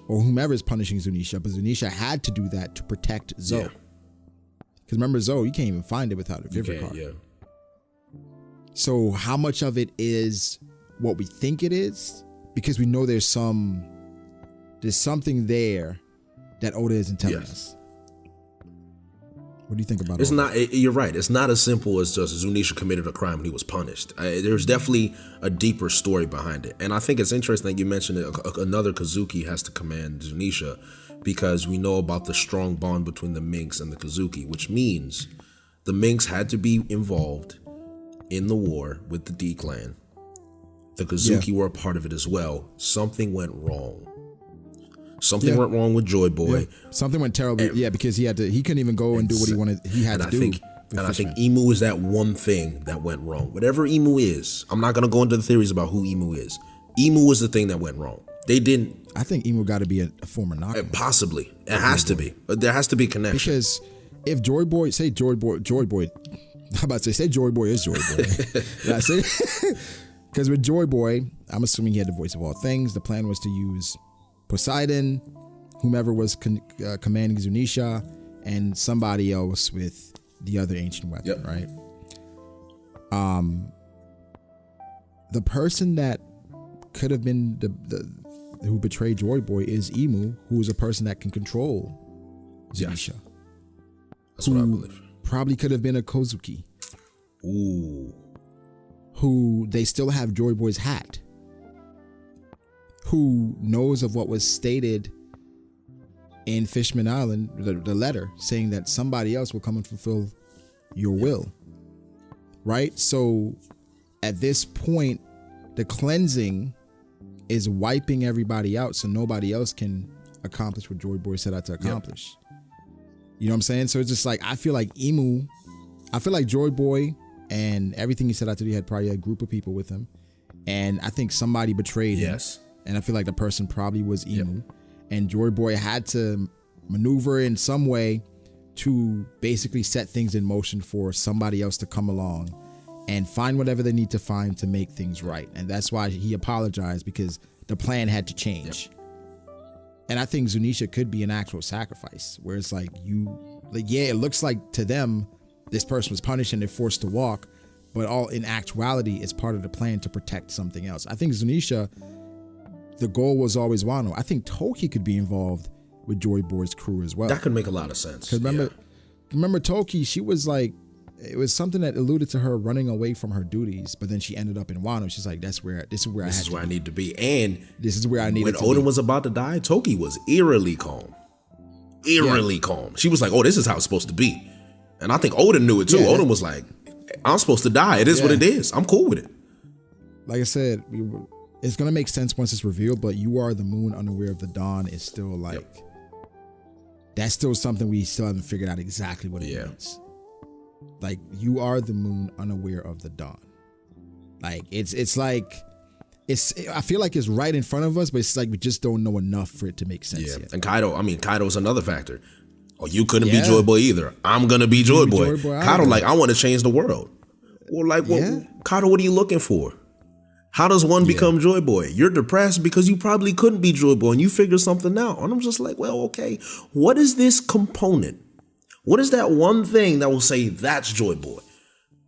or whomever is punishing Zunesha, but Zunesha had to do that to protect Zoe. Because remember, Zoe, you can't even find it without a favorite card. Yeah. So how much of it is what we think it is, because we know there's something there that Oda isn't telling us. What do you think about it? It's not. You're right. It's not as simple as just Zunesha committed a crime and he was punished. There's definitely a deeper story behind it, and I think it's interesting that you mentioned another Kazuki has to command Zunesha, because we know about the strong bond between the Minks and the Kazuki, which means the Minks had to be involved in the war with the D clan. The Kazuki were a part of it as well. Something went wrong. Something went wrong with Joy Boy. Yeah. Something went terribly. Because he couldn't even go and do what he wanted. He had to do. I think Imu is that one thing that went wrong. Whatever Imu is, I'm not going to go into the theories about who Imu is. Imu is the thing that went wrong. They didn't. I think Imu got to be a former Nakama. Possibly. It has to be. There has to be a connection. Because if Joy Boy, say Joy Boy, I'm about to say Joy Boy is Joy Boy. Because with Joy Boy, I'm assuming he had the voice of all things. The plan was to use Poseidon, whomever was commanding Zunesha, and somebody else with the other ancient weapon, right? The person that could have been the who betrayed Joy Boy is Imu, who is a person that can control Zunesha. That's what I believe. Probably could have been a Kozuki. Ooh. Who they still have Joy Boy's hat. Who knows of what was stated in Fishman Island, the letter saying that somebody else will come and fulfill your will, right? So at this point, the cleansing is wiping everybody out, so nobody else can accomplish what Joy Boy set out to accomplish. You know what I'm saying? So it's just like, I feel like Joy Boy and everything he set out to do had probably a group of people with him, and I think somebody betrayed him. And I feel like the person probably was Imu. And Joy Boy had to maneuver in some way to basically set things in motion for somebody else to come along and find whatever they need to find to make things right. And that's why he apologized, because the plan had to change. And I think Zunesha could be an actual sacrifice, where it's like, it looks like to them this person was punished and they're forced to walk, but all in actuality it's part of the plan to protect something else. I think Zunesha, the goal was always Wano. I think Toki could be involved with Joy Boy's crew as well. That could make a lot of sense. Because remember Toki, she was like, it was something that alluded to her running away from her duties, but then she ended up in Wano. She's like, this is where I need to be. And this is where I need to be. When Oden was about to die, Toki was eerily calm. Calm. She was like, oh, this is how it's supposed to be. And I think Oden knew it too. Oden was like, I'm supposed to die. It is what it is. I'm cool with it. Like I said, it's going to make sense once it's revealed, but you are the moon unaware of the dawn is still like, that's still something we still haven't figured out exactly what it means. Like, you are the moon unaware of the dawn. Like, it's like, I feel like it's right in front of us, but it's like we just don't know enough for it to make sense yet. And Kaido's another factor. Oh, you couldn't be Joy Boy either. I'm going to be Joy Boy. Kaido like, I want to change the world. Well, like, Kaido, what are you looking for? How does one become Joy Boy? You're depressed because you probably couldn't be Joy Boy and you figure something out. And I'm just like, well, okay, what is this component? What is that one thing that will say that's Joy Boy?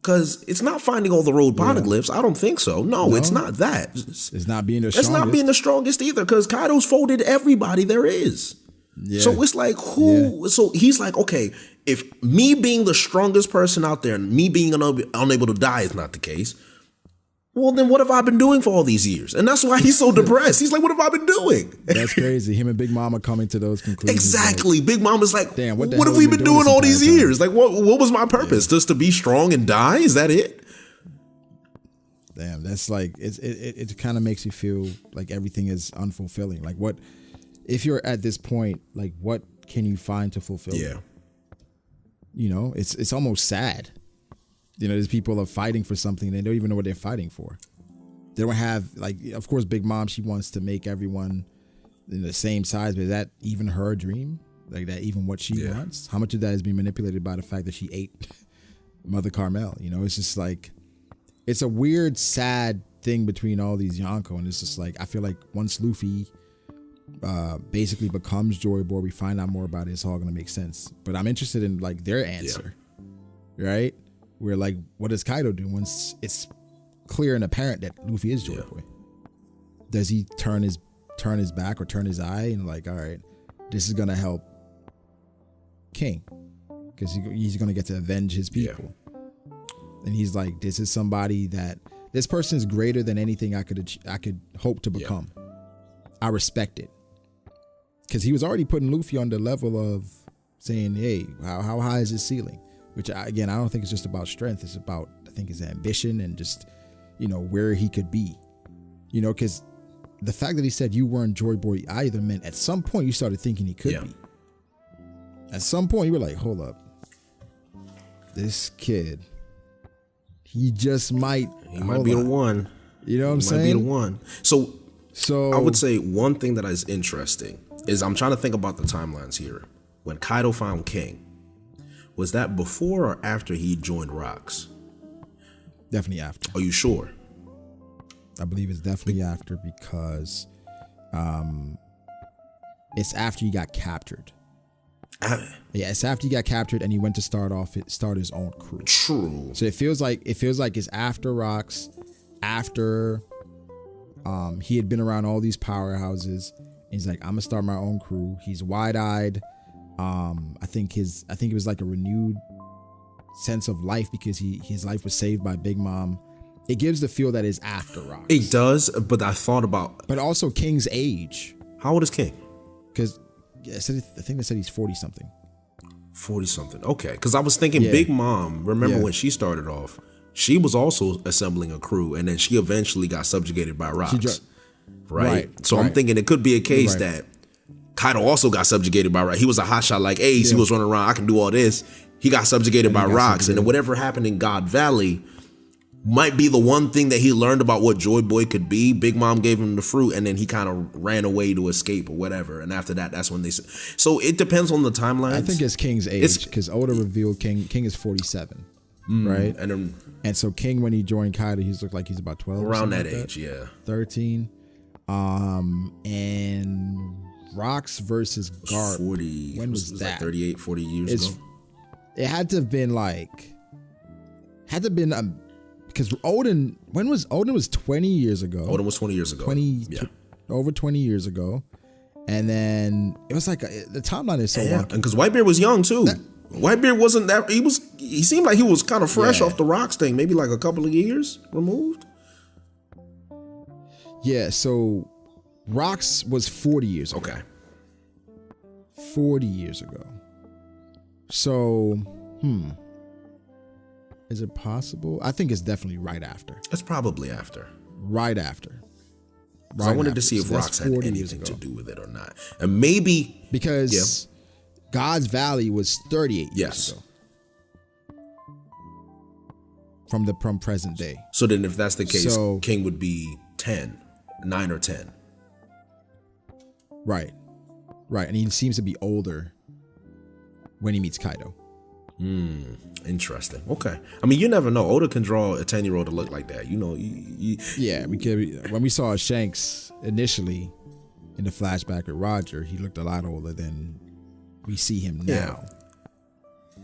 Because it's not finding all the road poneglyphs. I don't think so. No, it's not that. It's not being the strongest. It's not being the strongest either, because Kaido's folded everybody there is. Yeah. So it's like, who? Yeah. So he's like, okay, if me being the strongest person out there and me being unable to die is not the case, well, then what have I been doing for all these years? And that's why he's so depressed. He's like, what have I been doing? That's crazy. Him and Big Mama coming to those conclusions. Exactly. Like, Big Mama's like, damn, what have we been doing all these years? Like, what was my purpose? Just to be strong and die? Is that it? Damn, that's like, it kind of makes you feel like everything is unfulfilling. Like, what, if you're at this point, like, what can you find to fulfill? Yeah. You know, it's almost sad. You know, these people are fighting for something. They don't even know what they're fighting for. They don't have, like, of course, Big Mom, she wants to make everyone in the same size, but is that even her dream? Like, that even what she wants? How much of that is being manipulated by the fact that she ate Mother Carmel? You know, it's just like, it's a weird, sad thing between all these Yonko. And it's just like, I feel like once Luffy basically becomes Joy Boy, we find out more about it, it's all going to make sense. But I'm interested in, like, their answer, right? Where, like, what does Kaido do once it's clear and apparent that Luffy is Joy Boy. Does he turn his back or turn his eye and like, all right, this is gonna help King because he's gonna get to avenge his people. And he's like, this is somebody that this person is greater than anything I could hope to become. I respect it. Because he was already putting Luffy on the level of saying, hey, how high is his ceiling? Which, again, I don't think it's just about strength. It's about, I think, his ambition and just, where he could be. Because the fact that he said you weren't Joy Boy either meant at some point you started thinking he could be. At some point you were like, hold up. This kid, he just might. He might be the one. You know what I'm saying? He might be the one. So I would say one thing that is interesting is I'm trying to think about the timelines here. When Kaido found King, was that before or after he joined Rocks? Definitely after. Are you sure? I believe it's definitely after because it's after he got captured. It's after he got captured and he went to start his own crew. True. So it feels like it's after Rocks, after he had been around all these powerhouses. He's like, I'm gonna start my own crew. He's wide-eyed. I think it was like a renewed sense of life because his life was saved by Big Mom. It gives the feel that is after Rocks. It does, but I thought about. But also King's age. How old is King? Because I think they said he's 40 something. 40 something. Okay, because I was thinking Big Mom. Remember when she started off? She was also assembling a crew, and then she eventually got subjugated by Rocks. Right. So I'm thinking it could be a case that Kaido also got subjugated by Rocks. He was a hotshot like Ace. He was running around. I can do all this. He got subjugated by Rocks, and then whatever happened in God Valley might be the one thing that he learned about what Joy Boy could be. Big Mom gave him the fruit, and then he kind of ran away to escape or whatever. And after that, that's when they. So it depends on the timeline. I think it's King's age because Oda revealed King is 47, right? And so King, when he joined Kaido, he looked like he's about 12. Around that age, 13. And Rocks versus Garp. 40. When was that? Like 38, 40 years ago. It had to have been because Odin was 20 years ago. Odin was 20 years ago. Over 20 years ago. And then it was like the timeline is so long. And because Whitebeard was young too. Whitebeard wasn't that he seemed like he was kind of fresh off the Rocks thing, maybe like a couple of years removed. Yeah, so Rocks was 40 years ago. Okay. 40 years ago. So, is it possible? I think it's definitely right after. It's probably after. Right after. I wanted to see if Rocks had anything to do with it or not. And maybe because God's Valley was 38 years ago. From present day. So then if that's the case, King would be 9 or 10. Right. And he seems to be older when he meets Kaido. Interesting. Okay. I mean, you never know. Oda can draw a 10-year-old to look like that. Yeah, because when we saw Shanks initially in the flashback with Roger, he looked a lot older than we see him now.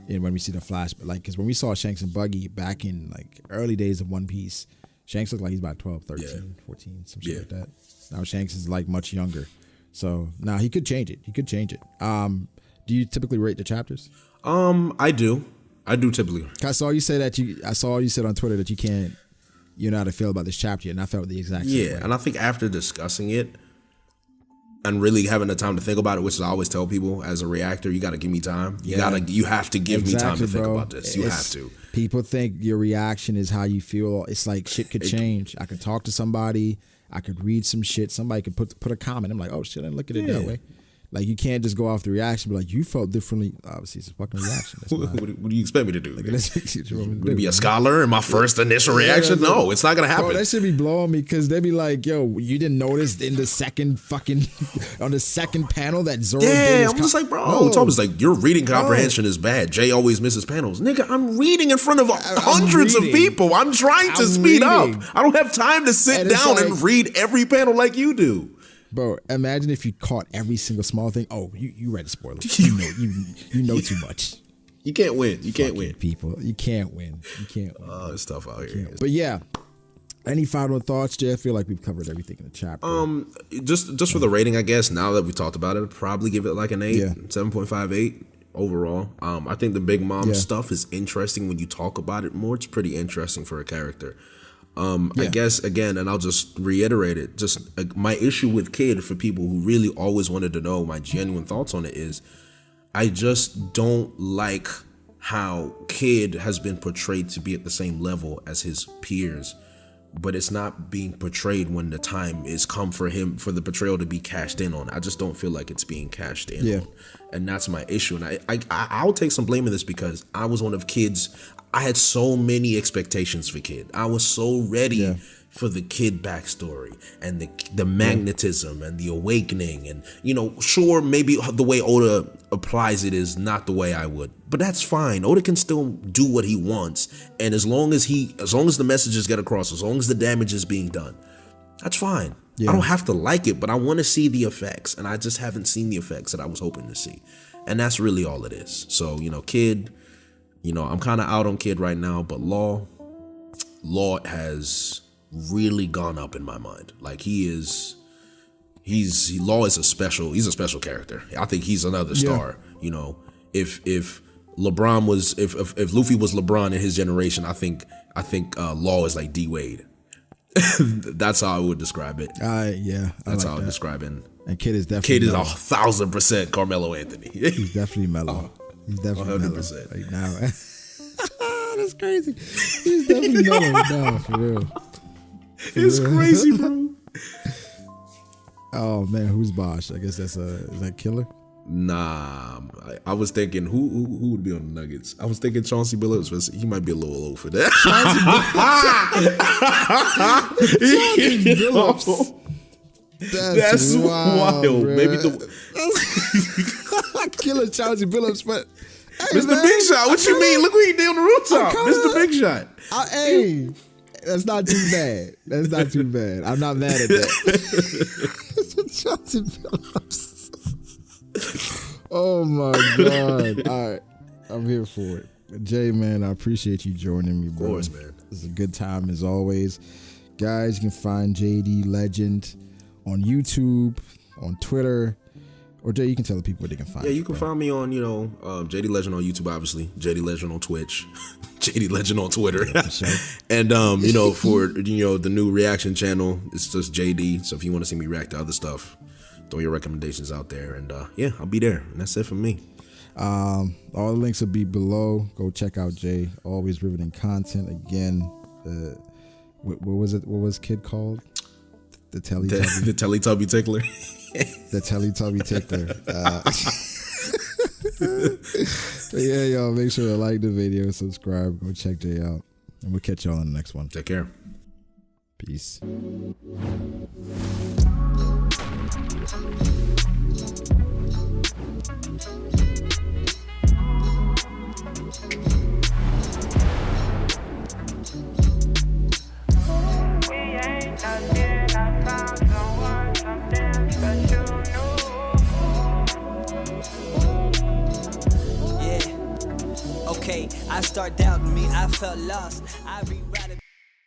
And when we see the flashback, because when we saw Shanks and Buggy back in early days of One Piece, Shanks looked like he's about 12, 13, 14, some shit like that. Now Shanks is much younger. So now he could change it. Do you typically rate the chapters? I do typically. I saw you say on Twitter that you know how to feel about this chapter, and I felt the exact same way. And I think after discussing it and really having the time to think about it, which is I always tell people as a reactor, you got to give me time. You have to give me time to think about this. You have to. People think your reaction is how you feel. It's like shit could change. I could talk to somebody. I could read some shit. Somebody could put a comment. I'm like, oh shit, I didn't look at it that way. You can't just go off the reaction, but you felt differently. Obviously, it's a fucking reaction. What do you expect me to do? Would it be a scholar in my first initial reaction? No, it's not gonna happen. Bro, that should be blowing me because they'd be like, yo, you didn't notice in the second on the second panel that Zoro did I'm just like, bro. Thomas your reading comprehension is bad. Jay always misses panels. Nigga, I'm reading in front of hundreds of people. I'm trying to speed up. I don't have time to sit down and read every panel like you do. Bro, imagine if you caught every single small thing. Oh, you read the spoilers. You know too much. You can't win. You can't win. People, you can't win. You can't win. Oh, it's tough out here. But yeah, Any final thoughts, Jay? I feel like we've covered everything in the chapter. Just for the rating, I guess. Now that we talked about it, I'd probably give it like an 8, Yeah. 7.58 overall. I think the Big Mom stuff is interesting when you talk about it more. It's pretty interesting for a character. I guess again, and I'll just reiterate it. Just my issue with Kid, for people who really always wanted to know my genuine thoughts on it, is I just don't like how Kid has been portrayed to be at the same level as his peers, but it's not being portrayed when the time is come for him, for the portrayal to be cashed in on. I just don't feel like it's being cashed in on. And that's my issue. And I'll take some blame in this, because I was one of Kid's. I had so many expectations for Kid. I was so ready for the Kid backstory and the magnetism and the awakening. And, you know, sure, maybe the way Oda applies it is not the way I would, but that's fine. Oda can still do what he wants. And as long as the messages get across, as long as the damage is being done, that's fine. I don't have to like it, but I want to see the effects. And I just haven't seen the effects that I was hoping to see. And that's really all it is. So, you know, Kid, you know, I'm kind of out on Kid right now, but Law has really gone up in my mind. Like Law is a special character. I think he's another star. You know, if LeBron was, if Luffy was LeBron in his generation, I think Law is like D Wade. That's how I would describe it. That's how I would describe it. And Kid is definitely 1,000% Carmelo Anthony. He's definitely mellow. He's definitely 100% mellow right now. That's crazy. He's definitely mellow now, for real. It's crazy, bro. Oh man, who's Bosch? I guess is that Killer? Nah, I was thinking who would be on the Nuggets. I was thinking Chauncey Billups, but he might be a little old for that. Chauncey Billups. That's wild. Maybe Killer Chauncey Billups, but hey, Mr. Big Shot. What you mean? Look what he did on the rooftop, Mr. Big Shot. Hey, that's not too bad. That's not too bad. I'm not mad at that. Chauncey Billups. Oh my God. All right. I'm here for it. Jay, man, I appreciate you joining me, bro. Of course, man. It's a good time as always. Guys, you can find JD Legend on YouTube, on Twitter. Or Jay, you can tell the people where they can find you. Yeah, you can find me on, JD Legend on YouTube, obviously. JD Legend on Twitch. JD Legend on Twitter. And, for, the new reaction channel, it's just JD. So if you want to see me react to other stuff, throw your recommendations out there. And, I'll be there. And that's it for me. All the links will be below. Go check out Jay. Always riveting content. Again, what was it? What was Kid called? The Teletubby. The Teletubby Tickler. The Teletubby Tickler. Yeah, y'all, make sure to like the video, subscribe, go check Jay out, and we'll catch y'all on the next one. Take care. Peace. I start doubting me, I felt lost. I rewrite it.